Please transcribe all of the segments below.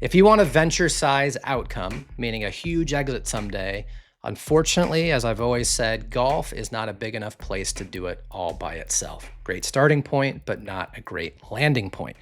If you want a venture size outcome, meaning a huge exit someday, unfortunately, as I've always said, golf is not a big enough place to do it all by itself. Great starting point, but not a great landing point.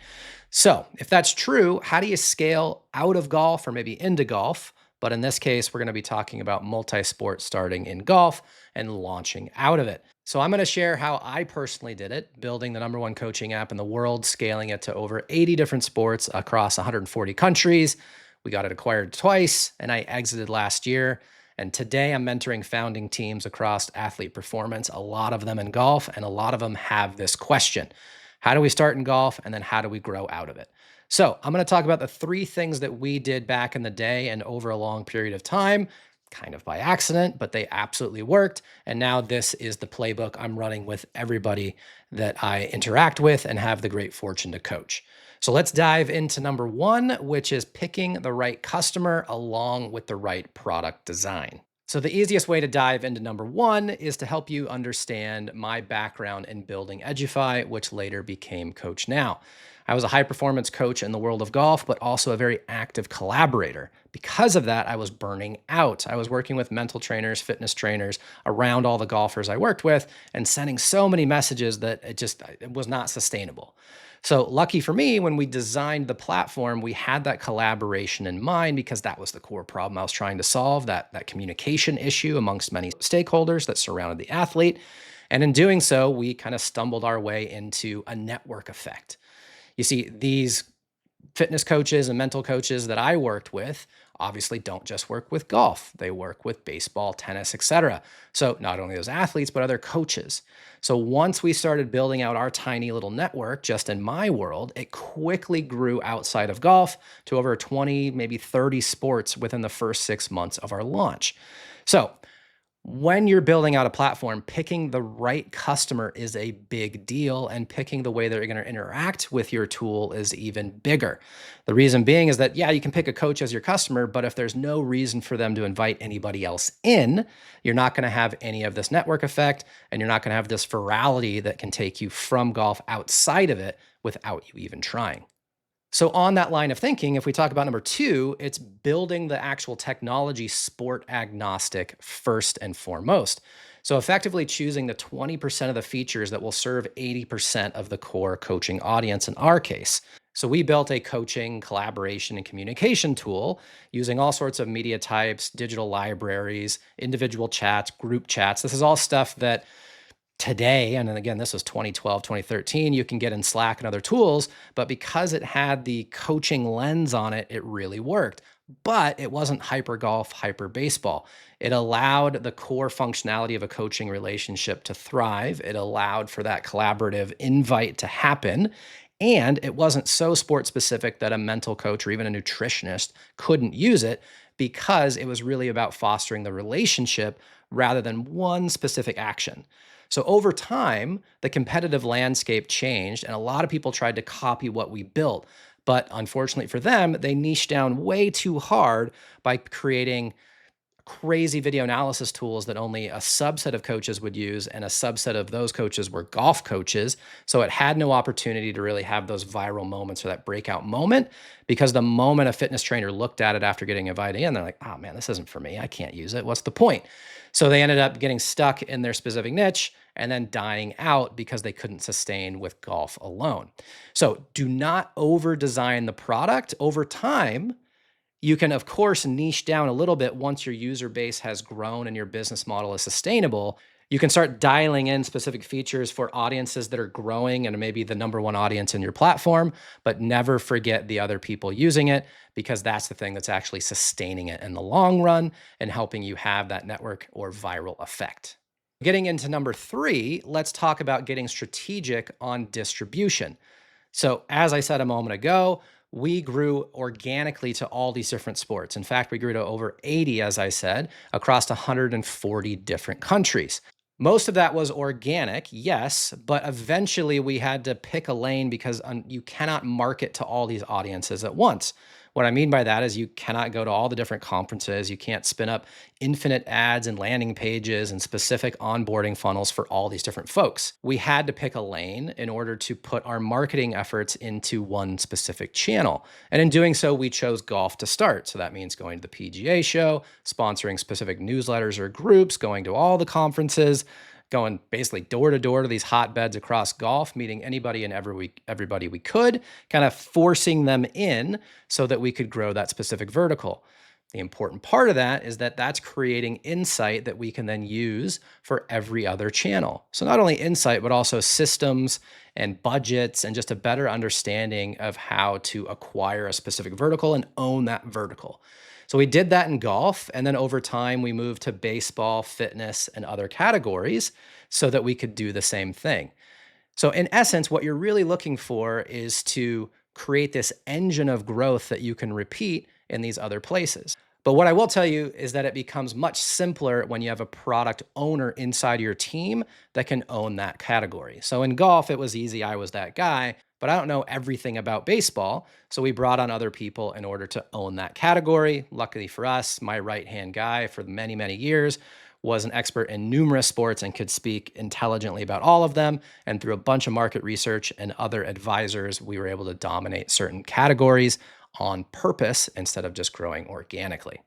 So, if that's true, how do you scale out of golf or maybe into golf? But in this case, we're going to be talking about multi sport starting in golf and launching out of it. So, I'm going to share how I personally did it, building the #1 coaching app in the world, scaling it to over 80 different sports across 140 countries. We got it acquired twice, and I exited last year. And today I'm mentoring founding teams across athlete performance, a lot of them in golf, and a lot of them have this question. How do we start in golf, and then how do we grow out of it? So I'm going to talk about the three things that we did back in the day and over a long period of time, kind of by accident, but they absolutely worked. And now this is the playbook I'm running with everybody that I interact with and have the great fortune to coach. So let's dive into #1, which is picking the right customer along with the right product design. So the easiest way to dive into #1 is to help you understand my background in building Edufy, which later became CoachNow. I was a high performance coach in the world of golf, but also a very active collaborator. Because of that, I was burning out. I was working with mental trainers, fitness trainers around all the golfers I worked with and sending so many messages that it was not sustainable. So lucky for me, when we designed the platform, we had that collaboration in mind because that was the core problem I was trying to solve, that communication issue amongst many stakeholders that surrounded the athlete. And in doing so, we kind of stumbled our way into a network effect. You see, these fitness coaches and mental coaches that I worked with obviously don't just work with golf. They work with baseball, tennis, etc. So not only those athletes, but other coaches. So once we started building out our tiny little network, just in my world, it quickly grew outside of golf to over 20, maybe 30 sports within the first 6 months of our launch. So when you're building out a platform, picking the right customer is a big deal, and picking the way that you're going to interact with your tool is even bigger. The reason being is that, yeah, you can pick a coach as your customer, but if there's no reason for them to invite anybody else in, you're not going to have any of this network effect, and you're not going to have this virality that can take you from golf outside of it without you even trying. So, on that line of thinking, if we talk about #2, it's building the actual technology sport agnostic first and foremost. So, effectively choosing the 20% of the features that will serve 80% of the core coaching audience in our case. So, we built a coaching, collaboration, and communication tool using all sorts of media types, digital libraries, individual chats, group chats. This is all stuff that today, and then again, this was 2012, 2013, you can get in Slack and other tools, but because it had the coaching lens on it, it really worked. But it wasn't hyper golf, hyper baseball. It allowed the core functionality of a coaching relationship to thrive. It allowed for that collaborative invite to happen. And it wasn't so sport specific that a mental coach or even a nutritionist couldn't use it, because it was really about fostering the relationship rather than one specific action. So over time, the competitive landscape changed and a lot of people tried to copy what we built. But unfortunately for them, they niched down way too hard by creating crazy video analysis tools that only a subset of coaches would use, and a subset of those coaches were golf coaches. So it had no opportunity to really have those viral moments or that breakout moment, because the moment a fitness trainer looked at it after getting invited in, they're like, oh man, this isn't for me. I can't use it. What's the point? So they ended up getting stuck in their specific niche and then dying out because they couldn't sustain with golf alone. So do not over design the product. Over time, you can, of course, niche down a little bit once your user base has grown and your business model is sustainable. You can start dialing in specific features for audiences that are growing and maybe the #1 audience in your platform, but never forget the other people using it, because that's the thing that's actually sustaining it in the long run and helping you have that network or viral effect. Getting into #3, let's talk about getting strategic on distribution. So, as I said a moment ago, we grew organically to all these different sports. In fact, we grew to over 80, as I said, across 140 different countries. Most of that was organic, yes, but eventually we had to pick a lane because you cannot market to all these audiences at once. What I mean by that is you cannot go to all the different conferences. You can't spin up infinite ads and landing pages and specific onboarding funnels for all these different folks. We had to pick a lane in order to put our marketing efforts into one specific channel. And in doing so, we chose golf to start. So that means going to the PGA show, sponsoring specific newsletters or groups, going to all the conferences, going basically door to door to these hotbeds across golf, meeting anybody and everybody we could, kind of forcing them in so that we could grow that specific vertical. The important part of that is that that's creating insight that we can then use for every other channel. So not only insight, but also systems and budgets and just a better understanding of how to acquire a specific vertical and own that vertical. So we did that in golf. And then over time, we moved to baseball, fitness, and other categories so that we could do the same thing. So, in essence, what you're really looking for is to create this engine of growth that you can repeat in these other places. But what I will tell you is that it becomes much simpler when you have a product owner inside your team that can own that category. So, in golf, it was easy. I was that guy, but I don't know everything about baseball. So, we brought on other people in order to own that category. Luckily for us, my right hand guy for many, many years was an expert in numerous sports and could speak intelligently about all of them. And through a bunch of market research and other advisors, we were able to dominate certain categories on purpose instead of just growing organically.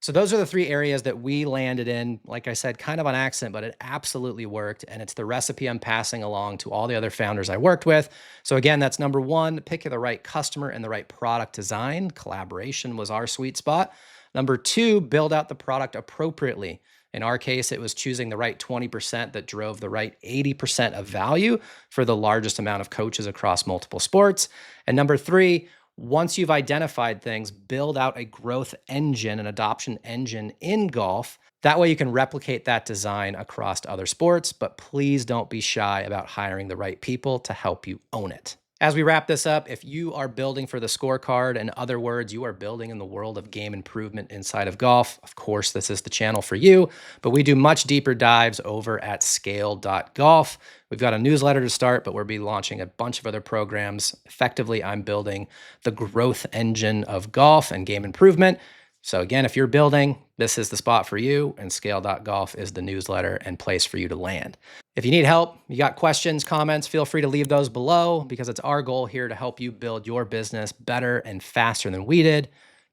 So those are the three areas that we landed in, like I said, kind of on accident, but it absolutely worked. And it's the recipe I'm passing along to all the other founders I worked with. So again, that's number one, pick the right customer and the right product design. Collaboration was our sweet spot. Number two, build out the product appropriately. In our case, it was choosing the right 20% that drove the right 80% of value for the largest amount of coaches across multiple sports. And number three, once you've identified things, build out a growth engine, an adoption engine in golf. That way you can replicate that design across other sports, but please don't be shy about hiring the right people to help you own it. As we wrap this up, if you are building for the scorecard, in other words, you are building in the world of game improvement inside of golf, of course, this is the channel for you, but we do much deeper dives over at scale.golf. We've got a newsletter to start, but we'll be launching a bunch of other programs. Effectively, I'm building the growth engine of golf and game improvement. So again, if you're building, this is the spot for you, and scale.golf is the newsletter and place for you to land. If you need help, you got questions, comments, feel free to leave those below because it's our goal here to help you build your business better and faster than we did.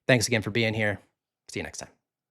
Thanks again for being here. See you next time.